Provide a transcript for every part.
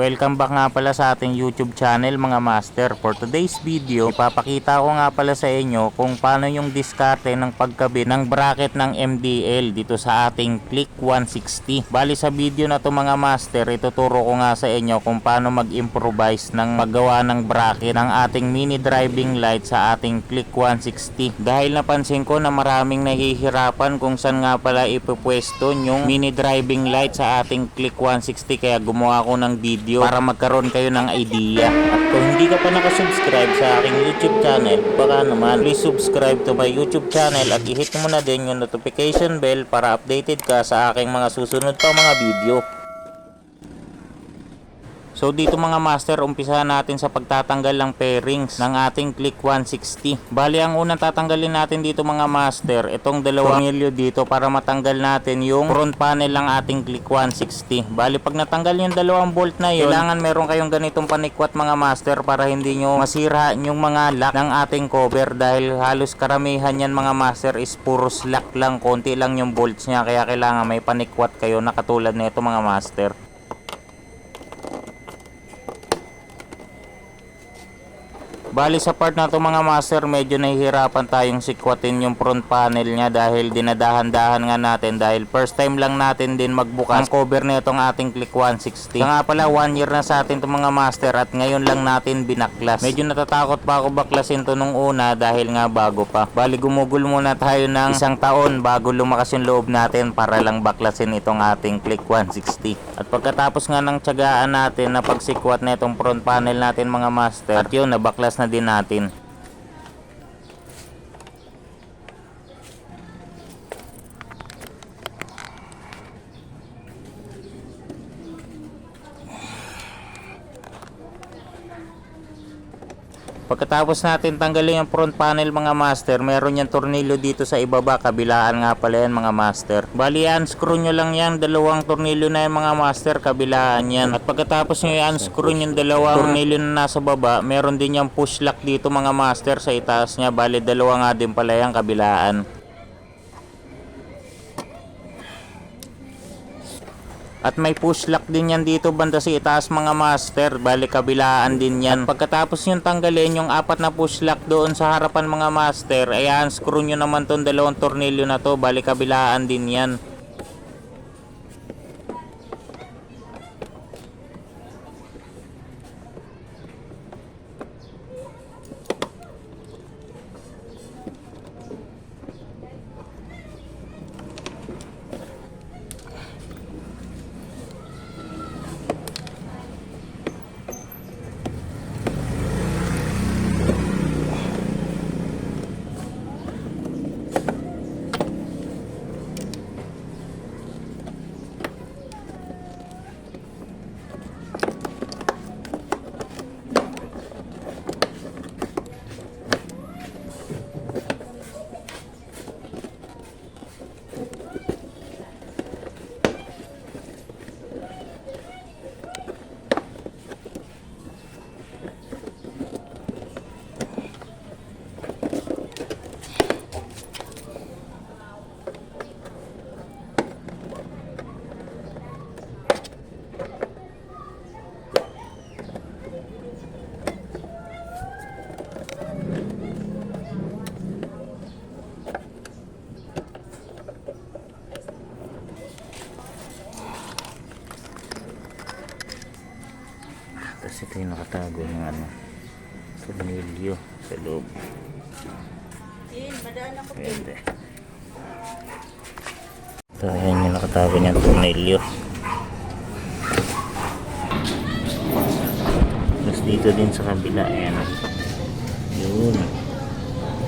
Welcome back nga pala sa ating YouTube channel mga master. For today's video, ipapakita ko nga pala sa inyo kung paano yung diskarte ng pagkabit ng bracket ng MDL dito sa ating Click 160. Bali sa video na to mga master, ituturo ko nga sa inyo kung paano mag-improvise ng paggawa ng bracket ng ating mini driving light sa ating Click 160. Dahil napansin ko na maraming nahihirapan kung saan nga pala ipupwesto yung mini driving light sa ating Click 160, kaya gumawa ko ng video para magkaroon kayo ng idea. At kung hindi ka pa nakasubscribe sa aking YouTube channel, baka naman please subscribe to my YouTube channel at i-hit mo na din yung notification bell para updated ka sa aking mga susunod pa mga video. So dito mga master, umpisahan natin sa pagtatanggal ng pairings ng ating Click 160. Bali ang unang tatanggalin natin dito mga master, itong dalawang tornilyo dito para matanggal natin yung front panel ng ating Click 160. Bali pag natanggal yung dalawang bolt na yun, kailangan meron kayong ganitong panikwat mga master para hindi nyo masira yung mga lock ng ating cover, dahil halos karamihan yan mga master is puro slack lang, konti lang yung bolts nya, kaya kailangan may panikwat kayo na katulad nito mga master. Bali sa part na to mga master, medyo nahihirapan tayong sikwatin yung front panel nya dahil dinadahan-dahan nga natin, dahil first time lang natin din magbukas ang cover na itong ating Click 160. Nga pala 1 year na sa atin to mga master at ngayon lang natin binaklas. Medyo natatakot pa ako baklasin to nung una dahil nga bago pa. Bali gumugol muna tayo ng 1 taon bago lumakas yung loob natin para lang baklasin itong ating Click 160. At pagkatapos nga ng tiyagaan natin na pagsikwat na itong front panel natin mga master, at yun nabaklas na din natin. Pagkatapos natin tanggalin yung front panel mga master, meron yung tornilyo dito sa ibaba, kabilaan nga pala yan mga master. Bali unscrew nyo lang yan, dalawang tornilyo na yan mga master, kabilaan yan. At pagkatapos nyo i-unscrew yung dalawang tornilyo na nasa baba, meron din yung push lock dito mga master sa itaas nya. Bali dalawa nga din pala yan, kabilaan. At may push lock din yan dito banda sa itaas mga master, bali kabilaan din yan. At pagkatapos yung tanggalin yung 4 na push lock doon sa harapan mga master, ay unscrew nyo naman tong dalawang tornilyo na to, bali kabilaan din yan. Tapos ito yung nakatago ng tornilyo sa loob. Pwede. Ito, ayan yung nakatago niyang tornilyo. Tapos dito din sa kabila, ayan. Yun.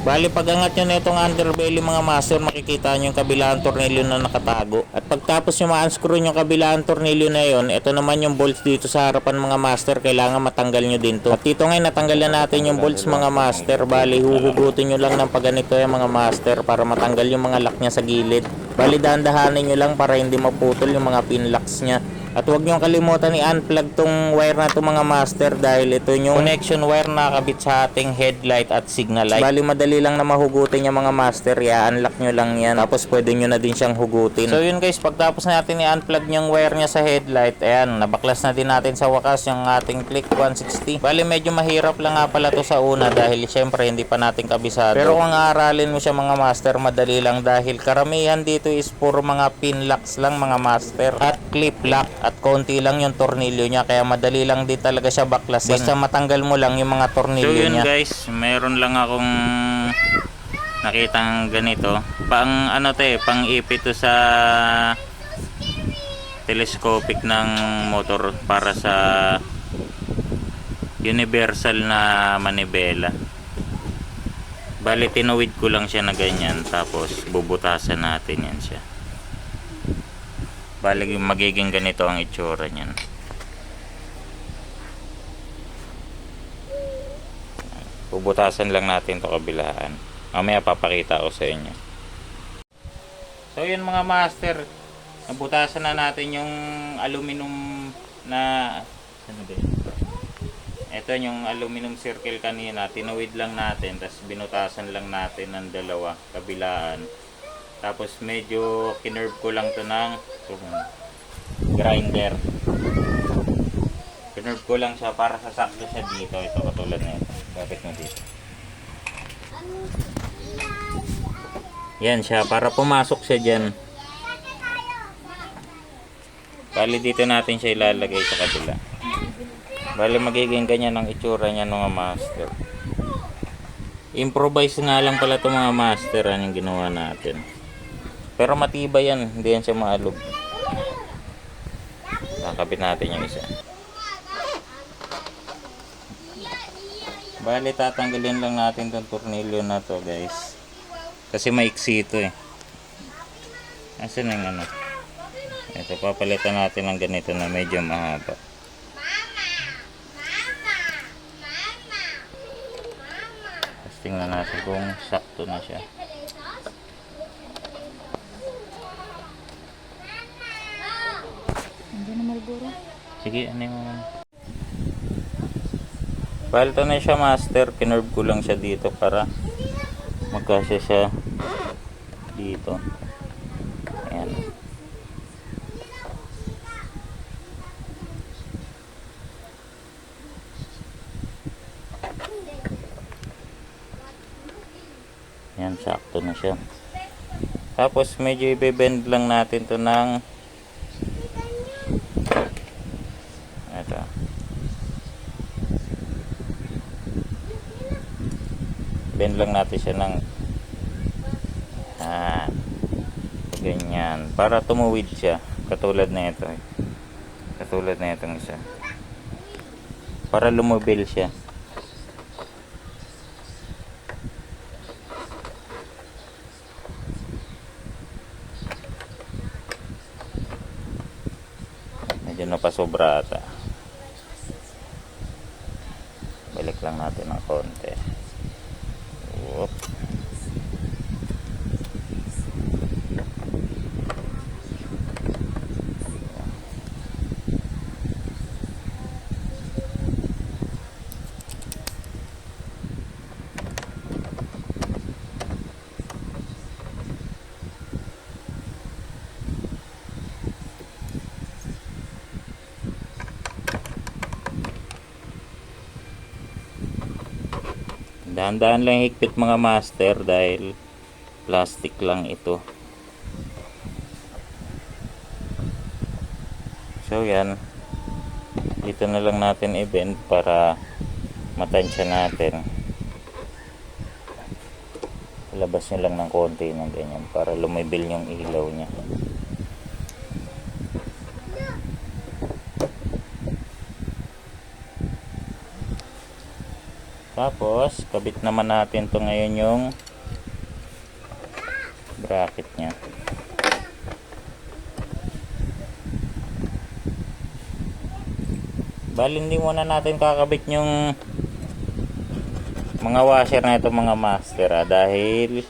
Bali pag angat nyo na itong underbelly mga master, makikita nyo yung kabilaan tornilyo na nakatago. At pagtapos nyo ma-unscrew yung kabilaan tornilyo na yon, ito naman yung bolts dito sa harapan mga master, kailangan matanggal nyo din to. At dito ngayon natanggal na natin yung bolts mga master. Bali huhugutin nyo lang ng pagganito yung mga master para matanggal yung mga lock nya sa gilid. Bali dahan-dahanin nyo lang para hindi maputol yung mga pin locks nya. At huwag niyong kalimutan i-unplug tong wire na to mga master, dahil ito yung connection wire na nakabit sa ating headlight at signal light. Bali madali lang na mahugutin yung mga master, i-unlock nyo lang yan, tapos pwede nyo na din siyang hugutin. So yun guys, pagtapos natin i-unplug yung wire niya sa headlight, ayan, nabaklas na din natin sa wakas yung ating Click 160. Bali medyo mahirap lang nga pala to sa una, dahil syempre hindi pa natin kabisado. Pero kung aaralin mo siya mga master, madali lang, dahil karamihan dito is puro mga pin locks lang mga master at clip lock, at konti lang yung tornilyo niya, kaya madali lang din talaga siya baklasin. Basta matanggal mo lang yung mga tornilyo niya. So yun guys, meron lang akong nakitang ganito, pang ano to pang ipit to sa telescopic ng motor para sa universal na manibela. Bali tinuwid ko lang siya na ganyan, tapos bubutasan natin yan siya. Bali magiging ganito ang itsura niyan. Bubutasan lang natin to kabilaan. Mamaya papakita ko sa inyo. So yun mga master, nabutasan na natin yung aluminum na ano ba yun? Ito yung aluminum circle kanina, tinuwid lang natin, tapos binutasan lang natin ng dalawa kabilaan. Tapos medyo kinerve ko lang to ng grinder. Kinerve ko lang siya para sasakto siya dito. Ito katulad na ito. Bakit mo dito? Yan siya, para pumasok siya dyan. Bali dito natin siya ilalagay sa kabila. Bali magiging ganyan ang itsura niya mga master. Improvise nga lang pala itong mga master, yung ginawa natin. Pero matibay yan, hindi yan siya maalog. Nakakabit natin yung isa. Bali tatanggalin lang natin itong tornilyo na to guys, kasi maiksi ito asan yung ano, ito papalitan natin ng ganito na medyo mahaba. Tapos tingnan natin kung sakto na siya. Sige, ano yung palito na siya master, kinerve ko lang siya dito para magkasya siya dito. Ayan. Ayan, sakto na siya. Tapos medyo i-bend lang natin to ng ito. Bend lang natin siya ng ganyan para tumuwid siya, katulad na ito katulad na itong isa, para lumobil siya. Medyo napasobra ata, balik lang natin ng konti. Whoop. Dahan-dahan lang higpit mga master, dahil plastic lang ito. So yan, dito na lang natin i-bend para matansya natin. Ilabas nyo lang ng konti ng ganyan para lumibil yung ilaw nya. Tapos kabit naman natin to ngayon yung bracket nya. Bali hindi muna natin kakabit yung mga washer na ito mga master, dahil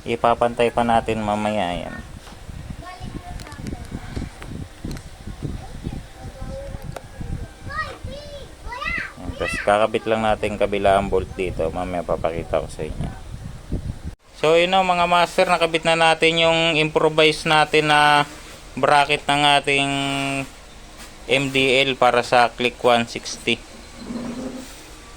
ipapantay pa natin mamaya yan. Tapos kakabit lang natin kabilang bolt dito. Mamaya papakita ko sa inyo. So yun o mga master, nakabit na natin yung improvise natin na bracket ng ating MDL para sa Click 160.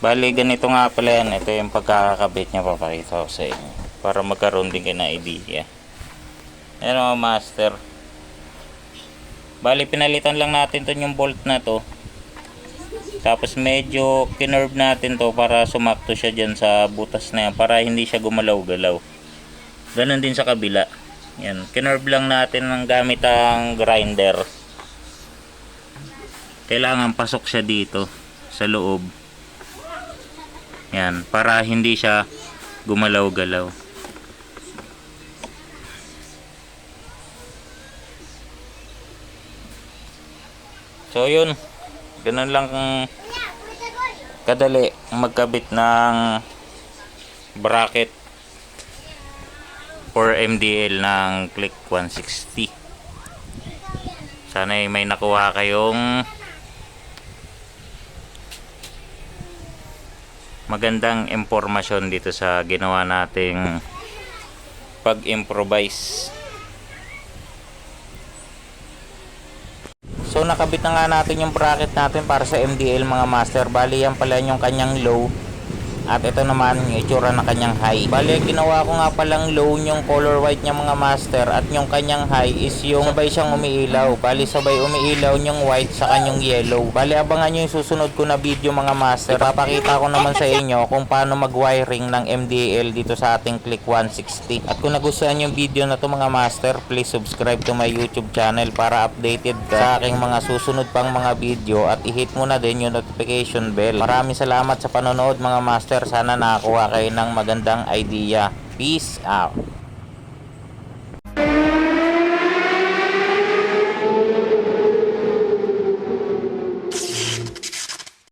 Bali ganito nga pala yan. Ito yung pagkakakabit niya, papakita ko sa inyo para magkaroon din kayo na idea. Ayan mga master. Bali pinalitan lang natin to yung bolt na to. Tapos medyo kinerve natin to para sumakto siya dyan sa butas na yan, para hindi siya gumalaw-galaw. Ganon din sa kabila. Yan, kinerve lang natin ng gamit ang grinder. Kailangan pasok siya dito sa loob. Yan, para hindi siya gumalaw-galaw. So yun, ganun lang kadali magkabit ng bracket for MDL ng Click 160. Sana may nakuha kayong magandang impormasyon dito sa ginawa nating pag-improvise. So nakabit na nga natin yung bracket natin para sa MDL mga master. Bali yan pala yung kanyang low. At ito naman yung itsura ng kanyang high. Bali ginawa ko nga palang low yung color white niya mga master. At yung kanyang high is yung sabay siyang umiilaw. Bali sabay umiilaw yung white sa kanyang yellow. Bali abangan nyo yung susunod ko na video mga master. Ipapakita ko naman sa inyo kung paano mag-wiring ng MDL dito sa ating Click 160. At kung nagustuhan yung video na to mga master, please subscribe to my YouTube channel para updated ka sa aking mga susunod pang mga video. At i-hit mo na din yung notification bell. Maraming salamat sa panonood mga master. Sana nakakuha kayo ng magandang idea. Peace out.